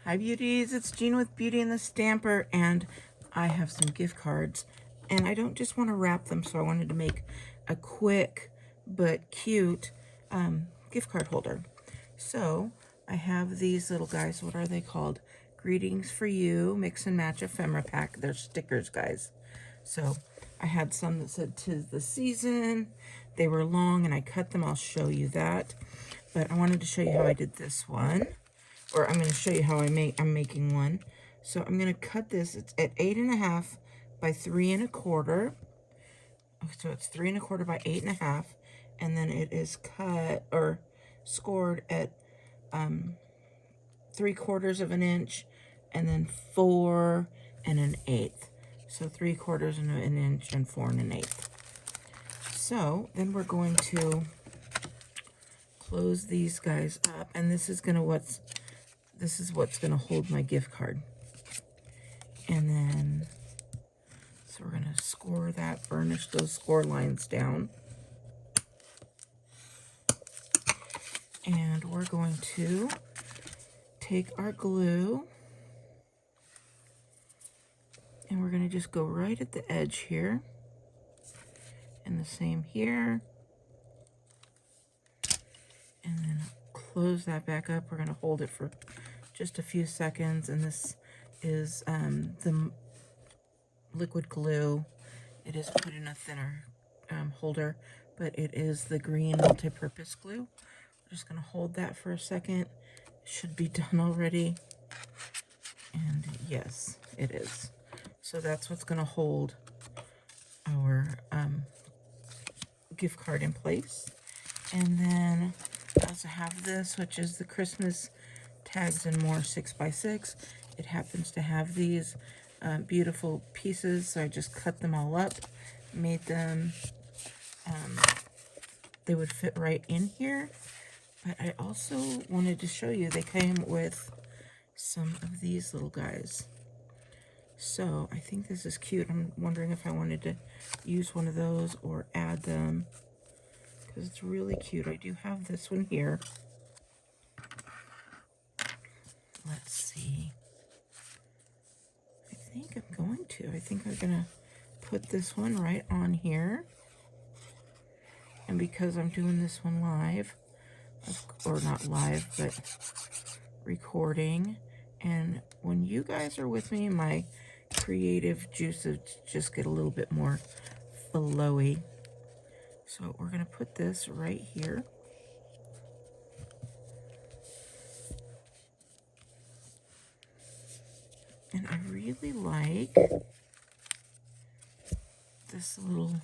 Hi beauties, it's Jean with Beauty and the Stamper, and I have some gift cards, and I don't just want to wrap them, so I wanted to make a quick but cute gift card holder. So I have these little guys. What are they called? Greetings for You Mix and Match Ephemera Pack. They're stickers, guys. So I had some that said 'Tis the Season. They were long and I cut them. I'll show you that, but I wanted to show you how I did this one. Or I'm going to show you how I'm making one. So I'm going to cut this. It's at 8.5 by 3 1/4. So it's 3 1/4 by 8.5, and then it is cut or scored at 3/4 of an inch, and then 4 1/8. So 3/4 of an inch and 4 1/8. So then we're going to close these guys up, and this is what's going to hold my gift card. And then, so we're going to score that, burnish those score lines down. And we're going to take our glue, and we're going to just go right at the edge here. And the same here. And then close that back up. We're going to hold it for just a few seconds, and this is the liquid glue. It is put in a thinner holder, but it is the green multi-purpose glue. We're just going to hold that for a second. It should be done already, and yes, it is. So that's what's going to hold our gift card in place. And then I also have this, which is the Christmas Tags and More 6x6. It happens to have these beautiful pieces, so I just cut them all up, made them, they would fit right in here. But I also wanted to show you, they came with some of these little guys. So I think this is cute. I'm wondering if I wanted to use one of those or add them, because it's really cute. I do have this one here. Let's see. I think I'm going to put this one right on here. And because I'm doing this one live, or not live, but recording, and when you guys are with me, my creative juices just get a little bit more flowy. So we're going to put this right here. And I really like this little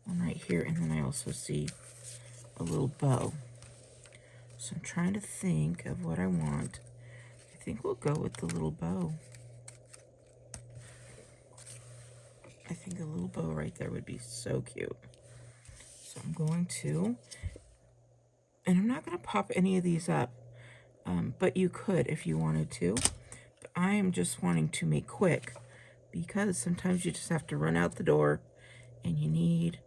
one right here, and then I also see a little bow. So I'm trying to think of what I want. I think we'll go with the little bow. I think a little bow right there would be so cute. So I'm going to, and I'm not going to pop any of these up, but you could if you wanted to. But I am just wanting to make quick, because sometimes you just have to run out the door and you need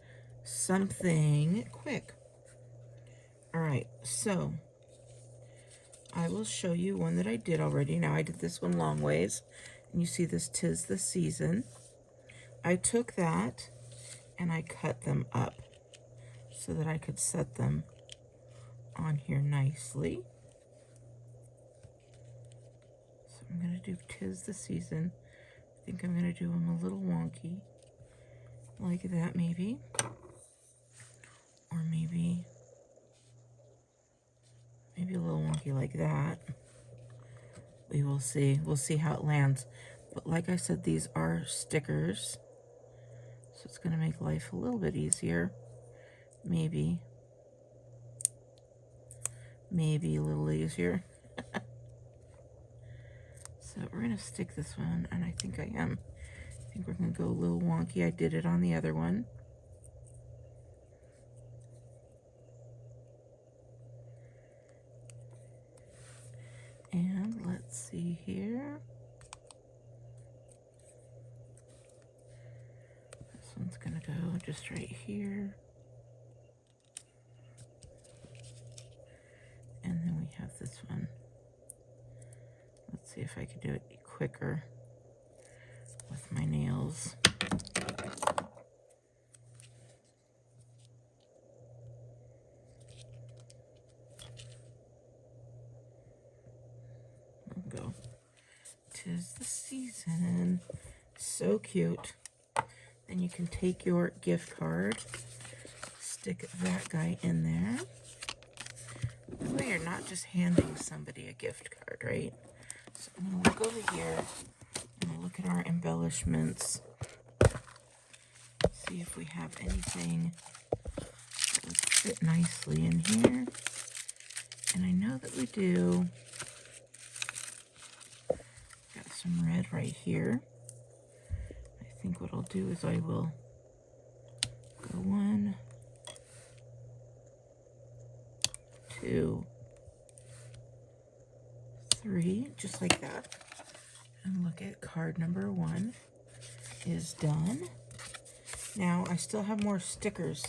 something quick. All right, so I will show you one that I did already. Now I did this one long ways, and you see this 'Tis the Season. I took that and I cut them up so that I could set them on here nicely. So I'm going to do 'Tis the Season. I think I'm going to do them a little wonky, like that maybe. Or maybe a little wonky like that. We will see. We'll see how it lands. But like I said, these are stickers, so it's going to make life a little bit easier. Maybe a little easier. So we're going to stick this one, and I think I am. I think we're going to go a little wonky. I did it on the other one. And let's see here. This one's going to go just right here. And then we have this one. Let's see if I can do it quicker with my nails. There we go. 'Tis the season. So cute. Then you can take your gift card, stick that guy in there. That way you're not just handing somebody a gift card, right? So I'm going to look over here and look at our embellishments. See if we have anything that would fit nicely in here. And I know that we do. Got some red right here. I think what I'll do is I will go 1, 2, 3, just like that. And look at card number 1 is done. Now I still have more stickers,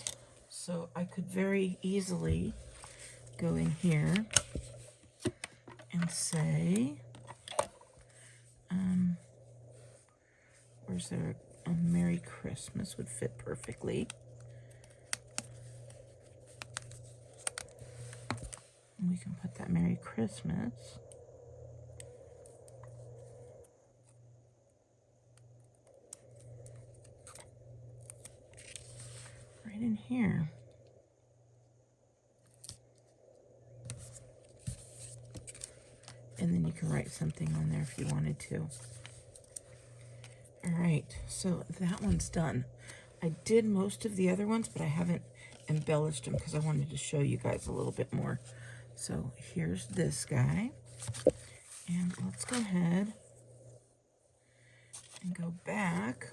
so I could very easily go in here and say, where's there a Merry Christmas would fit perfectly. And we can put that Merry Christmas right in here. And then you can write something on there if you wanted to. All right, so that one's done. I did most of the other ones, but I haven't embellished them because I wanted to show you guys a little bit more. So here's this guy. And let's go ahead and go back.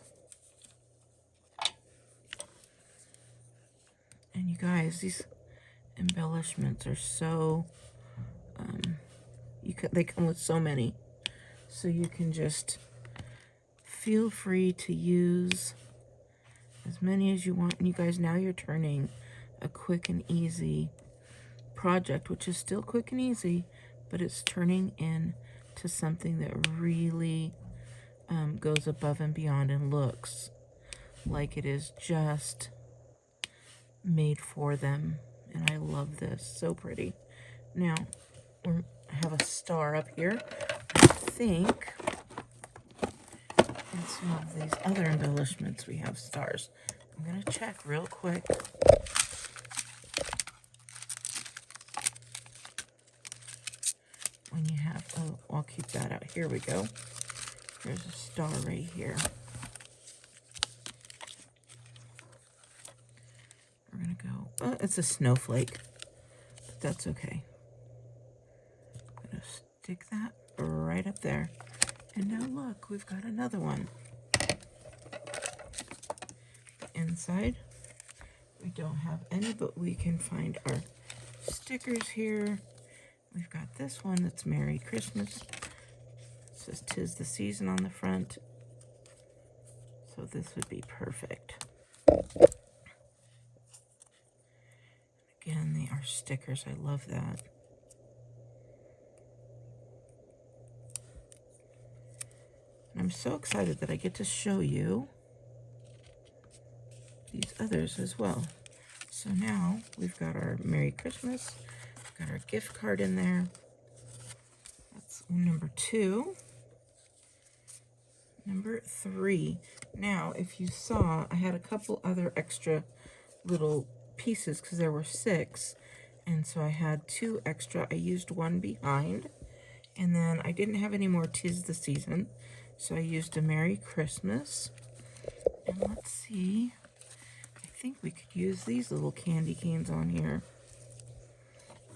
And you guys, these embellishments are so, they come with so many. So you can just feel free to use as many as you want. And you guys, now you're turning a quick and easy project, which is still quick and easy, but it's turning into something that really goes above and beyond and looks like it is just made for them. And I love this. So pretty. Now, I have a star up here. I think in some of these other embellishments we have stars. I'm going to check real quick. When you have, oh, I'll keep that out. Here we go. There's a star right here. We're going to go, oh, it's a snowflake, but that's okay. I'm going to stick that right up there. And now look, we've got another one. The inside, we don't have any, but we can find our stickers here. We've got this one that's Merry Christmas. It says 'tis the season on the front. So this would be perfect. Again, they are stickers. I love that. And I'm so excited that I get to show you these others as well. So now we've got our Merry Christmas. We've got our gift card in there. That's number 2. Number 3. Now, if you saw, I had a couple other extra little pieces because there were 6. And so I had 2 extra. I used 1 behind. And then I didn't have any more 'tis the season. So I used a Merry Christmas. And let's see. I think we could use these little candy canes on here.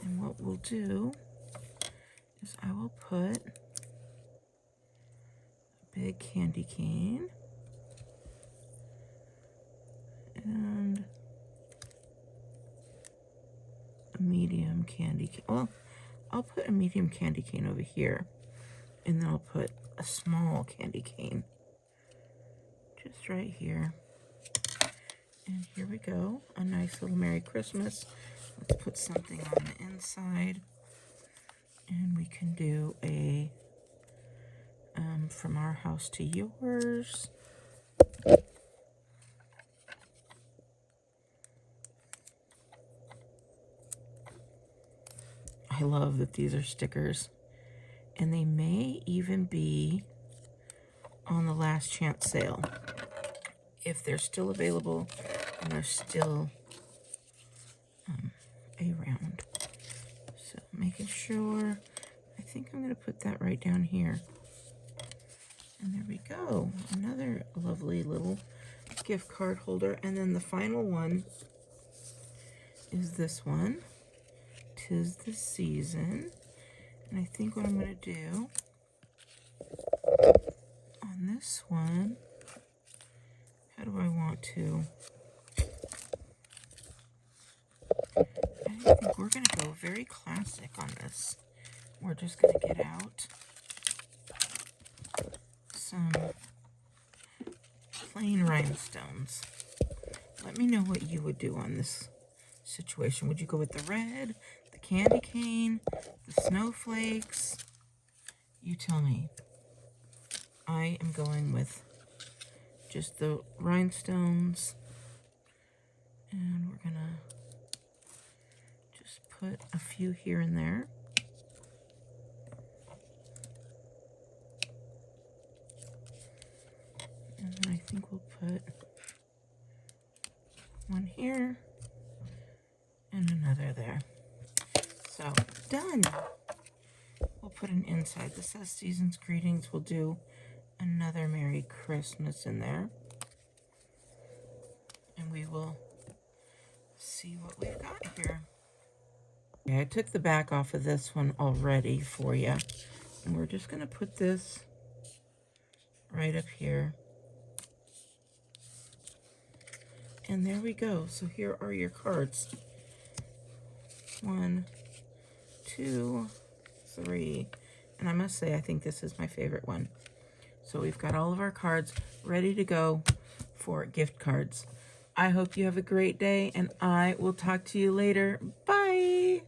And what we'll do is I will put a big candy cane and a medium candy cane. Well, I'll put a medium candy cane over here, and then I'll put a small candy cane just right here. And here we go, a nice little Merry Christmas. Let's put something on the inside, and we can do a From Our House to Yours. I love that these are stickers. And they may even be on the last chance sale. If they're still available and are still around. So making sure, I think I'm going to put that right down here. And there we go. Another lovely little gift card holder. And then the final one is this one. 'Tis the Season. And I think what I'm going to do on this one, how do I want to? I think we're going to go very classic on this. We're just going to get out some plain rhinestones. Let me know what you would do on this situation. Would you go with the red, the candy cane, the snowflakes? You tell me. I am going with just the rhinestones. And we're going to just put a few here and there. And then I think we'll put one here and another there. So, done. We'll put an inside. This says Season's Greetings. We'll do another Merry Christmas in there. And we will see what we've got here. Okay, I took the back off of this one already for you. And we're just going to put this right up here. And there we go. So here are your cards. 1, 2, 3. And I must say, I think this is my favorite one. So we've got all of our cards ready to go for gift cards. I hope you have a great day, and I will talk to you later. Bye!